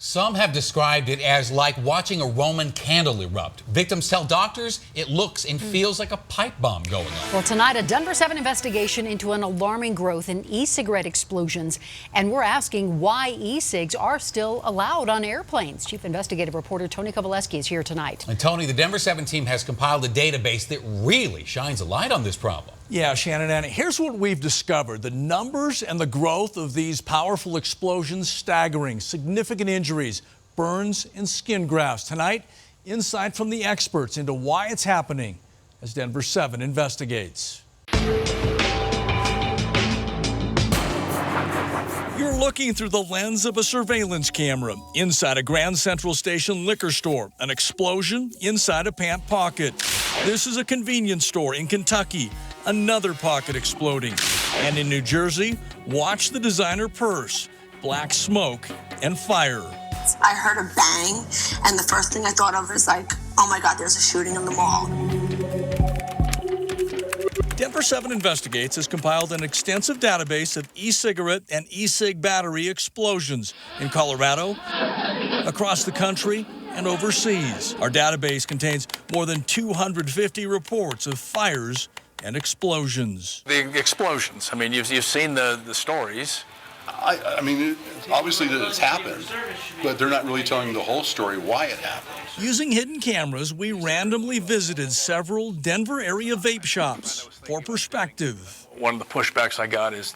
Some have described it as like watching a Roman candle erupt. Victims tell doctors it looks and feels like a pipe bomb going on. Well, tonight, a Denver7 investigation into an alarming growth in e-cigarette explosions. And we're asking why e-cigs are still allowed on airplanes. Chief investigative reporter Tony Kovaleski is here tonight. And Tony, the Denver7 team has compiled a database that really shines a light on this problem. Yeah, Shannon, and here's what we've discovered. The numbers and the growth of these powerful explosions, staggering. Significant injuries, burns, and skin grafts. Tonight, insight from the experts into why it's happening as Denver7 investigates. You're looking through the lens of a surveillance camera inside a Grand Central Station liquor store. An explosion inside a pant pocket. This is a convenience store in Kentucky. Another pocket exploding. And in New Jersey, watch the designer purse. Black smoke and fire. I heard a bang, and the first thing I thought of is like, oh my God, there's a shooting in the mall. Denver7 Investigates has compiled an extensive database of e-cigarette and e-cig battery explosions in Colorado, across the country, and overseas. Our database contains more than 250 reports of fires and explosions. The explosions, I mean, you've seen the stories. I mean, obviously that it's happened, but they're not really telling the whole story why it happened. Using hidden cameras, we randomly visited several Denver area vape shops for perspective. One of the pushbacks I got is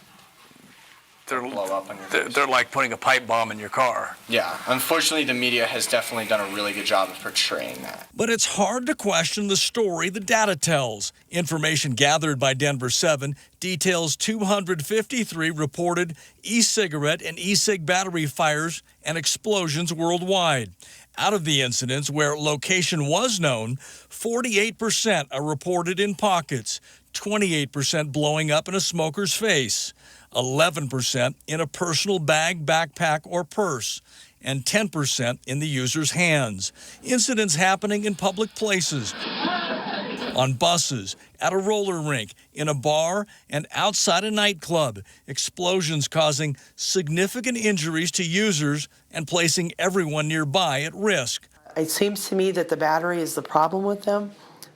they're like putting a pipe bomb in your car. Yeah, unfortunately the media has definitely done a really good job of portraying that. But it's hard to question the story the data tells. Information gathered by Denver7 details 253 reported e-cigarette and e-cig battery fires and explosions worldwide. Out of the incidents where location was known, 48% are reported in pockets, 28% blowing up in a smoker's face, 11% in a personal bag, backpack, or purse, and 10% in the user's hands. Incidents happening in public places, on buses, at a roller rink, in a bar, and outside a nightclub. Explosions causing significant injuries to users and placing everyone nearby at risk. It seems to me that the battery is the problem with them.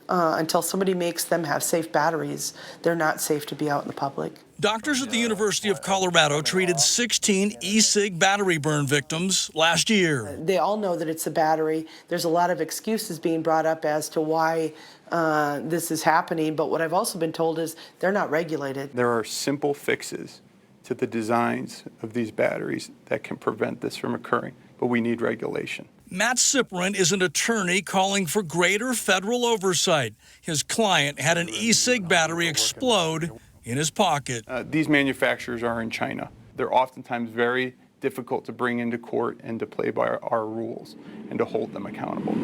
Until somebody makes them have safe batteries, they're not safe to be out in the public. Doctors at the University of Colorado treated 16 e-cig battery burn victims last year. They all know that it's a battery. There's a lot of excuses being brought up as to why this is happening, but what I've also been told is they're not regulated. There are simple fixes to the designs of these batteries that can prevent this from occurring, but we need regulation. Matt Cyprian is an attorney calling for greater federal oversight. His client had an e-cig battery explode in his pocket. These manufacturers are in China. They're oftentimes very difficult to bring into court and to play by our rules and to hold them accountable.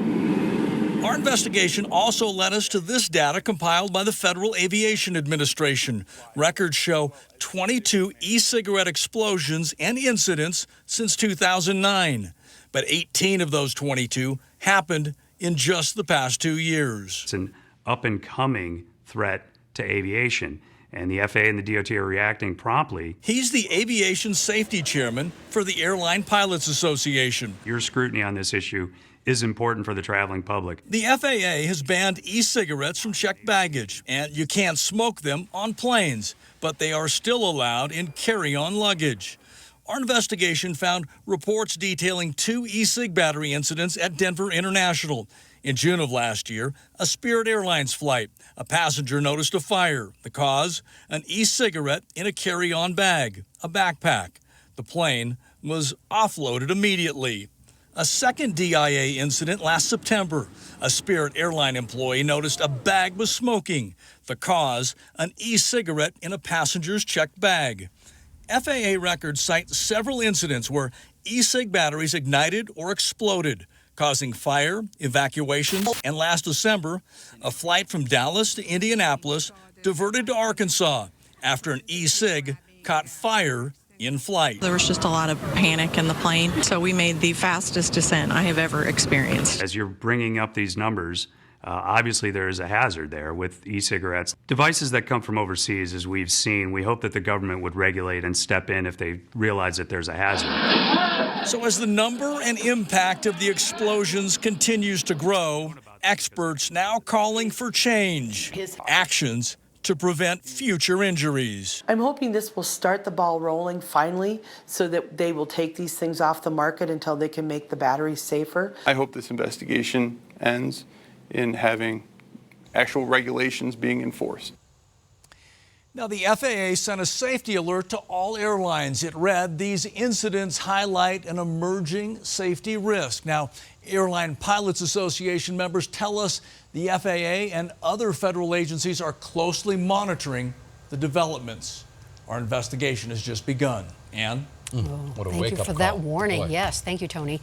Our investigation also led us to this data compiled by the Federal Aviation Administration. Records show 22 e-cigarette explosions and incidents since 2009. But 18 of those 22 happened in just the past 2 years. It's an up-and-coming threat to aviation, and the FAA and the DOT are reacting promptly. He's the aviation safety chairman for the Airline Pilots Association. Your scrutiny on this issue is important for the traveling public. The FAA has banned e-cigarettes from checked baggage, and you can't smoke them on planes, but they are still allowed in carry-on luggage. Our investigation found reports detailing 2 e-cig battery incidents at Denver International. In June of last year, a Spirit Airlines flight, a passenger noticed a fire. The cause? An e-cigarette in a carry-on bag, a backpack. The plane was offloaded immediately. A second DIA incident last September. A Spirit airline employee noticed a bag was smoking. The cause? An e-cigarette in a passenger's checked bag. FAA records cite several incidents where e-cig batteries ignited or exploded, causing fire, evacuation, and last December, a flight from Dallas to Indianapolis diverted to Arkansas after an e-cig caught fire in flight. There was just a lot of panic in the plane, so we made the fastest descent I have ever experienced. As you're bringing up these numbers, obviously there is a hazard there with e-cigarettes. Devices that come from overseas, as we've seen, we hope that the government would regulate and step in if they realize that there's a hazard. So as the number and impact of the explosions continues to grow, experts now calling for change, actions to prevent future injuries. I'm hoping this will start the ball rolling finally so that they will take these things off the market until they can make the batteries safer. I hope this investigation ends in having actual regulations being enforced. Now, the FAA sent a safety alert to all airlines. It read, "These incidents highlight an emerging safety risk." Now, Airline Pilots Association members tell us the FAA and other federal agencies are closely monitoring the developments. Our investigation has just begun. Ann? What a Thank you wake-up for that call. warning. Boy. Yes, thank you, Tony.